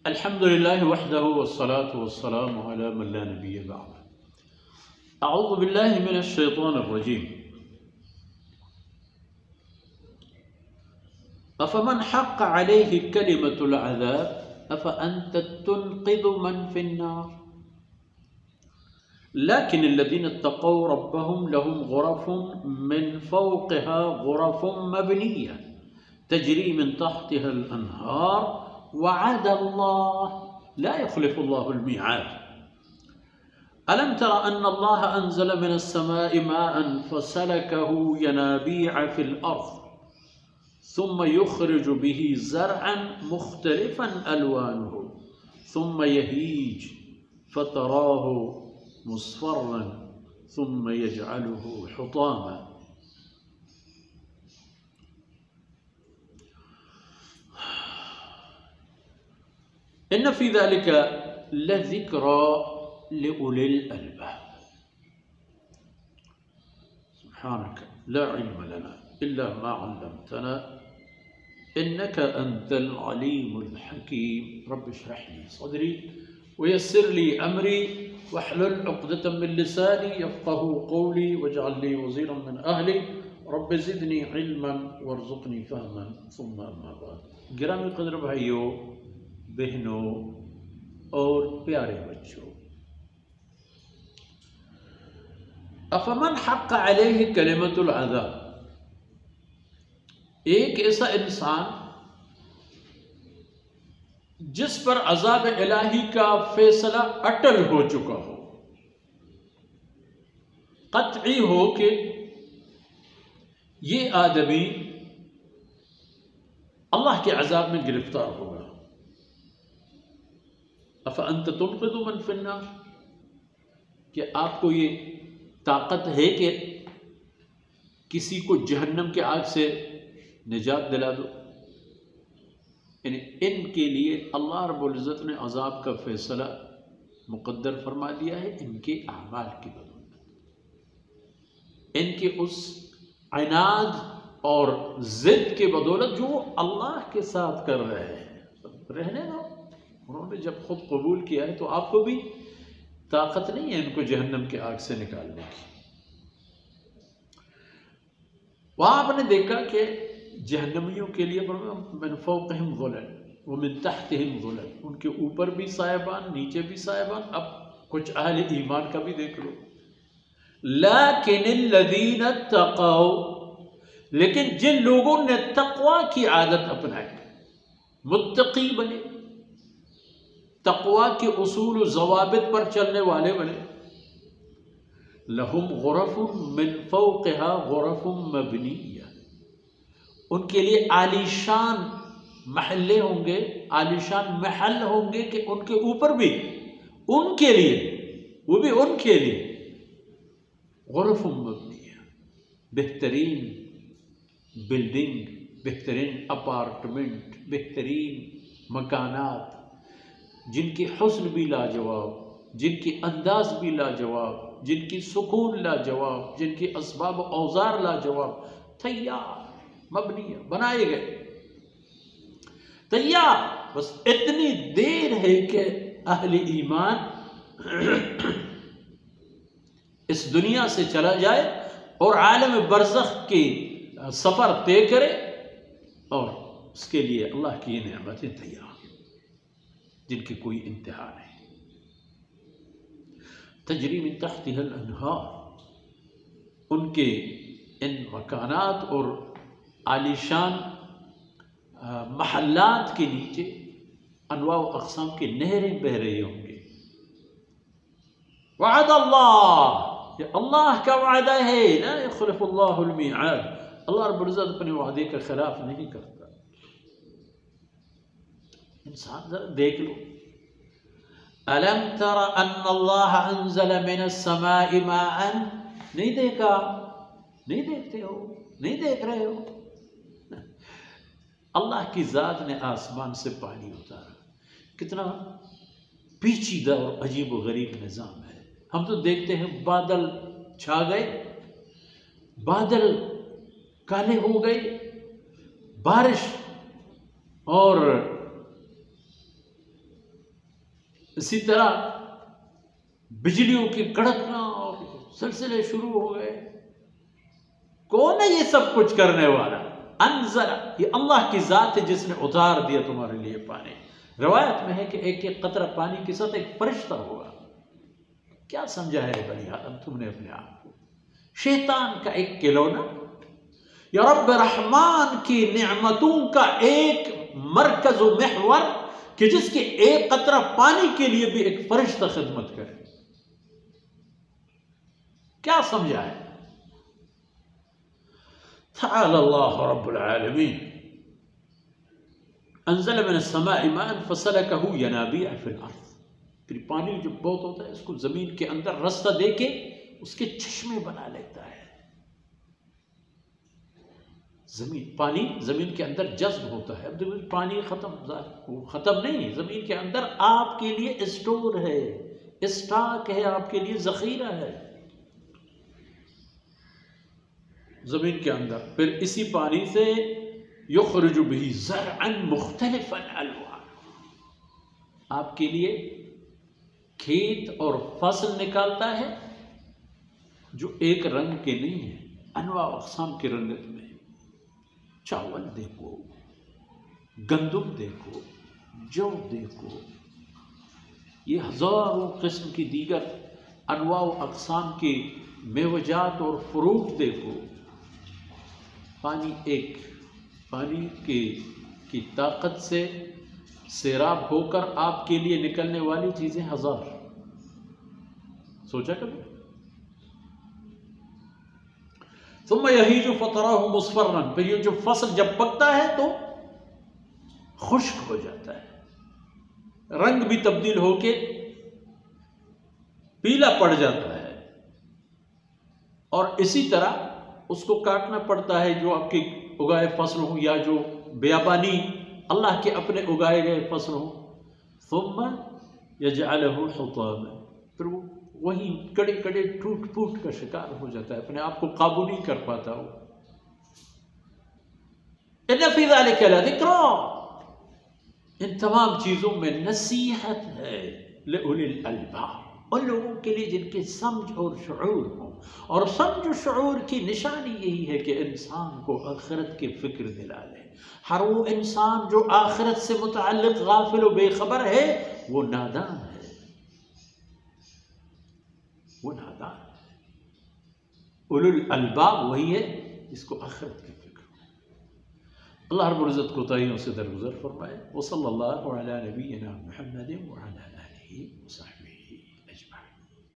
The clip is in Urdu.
الحمد لله وحده والصلاة والسلام على من لا نبي بعده. أعوذ بالله من الشيطان الرجيم. أفمن حق عليه كلمة العذاب أفأنت تنقذ من في النار لكن الذين اتقوا ربهم لهم غرف من فوقها غرف مبنية تجري من تحتها الأنهار وعد الله لا يخلف الله الميعاد. ألم تر أن الله أنزل من السماء ماء فسلكه ينابيع في الأرض ثم يخرج به زرعا مختلفا ألوانه ثم يهيج فتراه مصفرا ثم يجعله حطاما. إن في ذلك لذكرى لأولي الألباب. سبحانك لا علم لنا إلا ما علمتنا إنك أنت العليم الحكيم. رب اشرح لي صدري ويسر لي أمري واحلل عقدة من لساني يفقه قولي واجعل لي وزيرا من أهلي رب زدني علما وارزقني فهما. ثم أما بعد، گرامی قدر بھائیوں، بہنوں اور پیارے بچوں، افمن حق علیہ کلمۃ العذاب، ایک ایسا انسان جس پر عذاب الہی کا فیصلہ اٹل ہو چکا ہو، قطعی ہو کہ یہ آدمی اللہ کے عذاب میں گرفتار ہوگا. افأنت تنقذ من فی النار، کہ آپ کو یہ طاقت ہے کہ کسی کو جہنم کے آگ سے نجات دلا دو؟ یعنی ان کے لیے اللہ رب العزت نے عذاب کا فیصلہ مقدر فرما دیا ہے ان کے اعمال کی بدولت، ان کے اس عناد اور ضد کے بدولت جو وہ اللہ کے ساتھ کر رہے ہیں. رہنے دو، انہوں نے جب خود قبول کیا ہے تو آپ کو بھی طاقت نہیں ہے ان کو جہنم کے آگ سے نکالنے کی. وہاں آپ نے دیکھا کہ جہنمیوں کے لیے من فوقہم ظلل ومن تحتہم ظلل، ان کے اوپر بھی سائبان، نیچے بھی سائبان. اب کچھ اہل ایمان کا بھی دیکھ لو. لیکن الذین اتقوا، لیکن جن لوگوں نے تقوی کی عادت اپنائی، متقی بنے، تقوی کے اصول و ضوابط پر چلنے والے بنے، لہم غرف من فوقها غرف مبنیہ، ان کے لیے عالیشان محلے ہوں گے، عالیشان محل ہوں گے کہ ان کے اوپر بھی ان کے لیے، وہ بھی ان کے لیے غرف مبنیہ، بہترین بلڈنگ، بہترین اپارٹمنٹ، بہترین مکانات، جن کی حسن بھی لاجواب، جن کی انداز بھی لاجواب، جن کی سکون لاجواب، جن کی اسباب و اوزار لاجواب، تیار مبنی بنائے گئے، تیار. بس اتنی دیر ہے کہ اہل ایمان اس دنیا سے چلا جائے اور عالم برزخ کی سفر طے کرے، اور اس کے لیے اللہ کی یہ نعمتیں تیار جن کی کوئی انتہا نہیں. تجری من تحتها الانہار، ان کے ان مکانات اور عالیشان محلات کے نیچے انواع و اقسام کی نہریں بہہ رہی ہوں گی. وعد اللہ، یہ اللہ کا وعدہ ہے، لا یخلف اللہ المیعاد، اللہ رب العزت اپنے وعدے کا خلاف نہیں کرتا. انسان ذرا دیکھ لو. أَلَمْ تَرَ أَنَّ اللَّهَ أَنزَلَ مِنَ السَّمَاءِ مَاءً، نہیں دیکھا، نہیں دیکھتے ہو، نہیں دیکھ رہے ہو. اللہ کی ذات نے آسمان سے پانی اتارا. کتنا پیچیدہ اور عجیب و غریب نظام ہے. ہم تو دیکھتے ہیں بادل چھا گئے، بادل کالے ہو گئے، بارش اور اسی طرح بجلیوں کی کڑکنا اور سلسلے شروع ہو گئے. کون ہے یہ سب کچھ کرنے والا؟ انزل، یہ اللہ کی ذات ہے جس نے اتار دیا تمہارے لیے پانی. روایت میں ہے کہ ایک ایک قطرہ پانی کے ساتھ ایک فرشتہ ہوگا. کیا سمجھا ہے بنی آدم تم نے اپنے آپ کو؟ شیطان کا ایک کھلونا یا رب رحمان کی نعمتوں کا ایک مرکز و محور کہ جس کے ایک قطرہ پانی کے لیے بھی ایک فرشتہ خدمت کرے. کیا سمجھا ہے؟ تعالی اللہ رب العالمین. انزل من السماء ماء فسلكه ينابيع في الارض. پھر پانی جو بہت ہوتا ہے اس کو زمین کے اندر رستہ دے کے اس کے چشمے بنا لیتا ہے. پانی زمین کے اندر جذب ہوتا ہے. اب پانی ختم نہیں، زمین کے اندر آپ کے لیے اسٹور ہے، اسٹاک ہے، آپ کے لیے ذخیرہ ہے زمین کے اندر. پھر اسی پانی سے یخرج به زرعا مختلفا الوان، آپ کے لیے کھیت اور فصل نکالتا ہے جو ایک رنگ کے نہیں ہیں، انواع اقسام کی رنگت میں. چاول دیکھو، گندم دیکھو، جو دیکھو، یہ ہزاروں قسم کی دیگر انواع و اقسام کی میوجات اور فروٹ دیکھو. پانی کی طاقت سے سیراب ہو کر آپ کے لیے نکلنے والی چیزیں ہزار. سوچا کبھی؟ ثم یہیج فتراه مصفرا، پھر یہ جو فصل جب پکتا ہے تو خشک ہو جاتا ہے، رنگ بھی تبدیل ہو کے پیلا پڑ جاتا ہے. اور اسی طرح اس کو کاٹنا پڑتا ہے جو آپ کے اگائے فصل ہوں یا جو بیابانی اللہ کے اپنے اگائے گئے فصل ہوں. ثم یجعلہ حطاما، پھر وہ وہیں کڑے کڑے ٹوٹ پھوٹ کا شکار ہو جاتا ہے، اپنے آپ کو قابو نہیں کر پاتا ہو. ان فی ذلک لذکری، ان تمام چیزوں میں نصیحت ہے لأولی الالباب، ان لوگوں کے لیے جن کے سمجھ اور شعور ہو. اور سمجھ و شعور کی نشانی یہی ہے کہ انسان کو آخرت کی فکر دلا لے. ہر وہ انسان جو آخرت سے متعلق غافل و بے خبر ہے وہ نادان ہے، وہ نادان ہے. اولو الالباب وہی ہے جس کو آخرت کی فکر ہو. اللہ رب العزت کوتاہیوں سے درگزر فرمائے. وصلی اللہ علی نبینا محمد وعلی آلہ وصحبہ.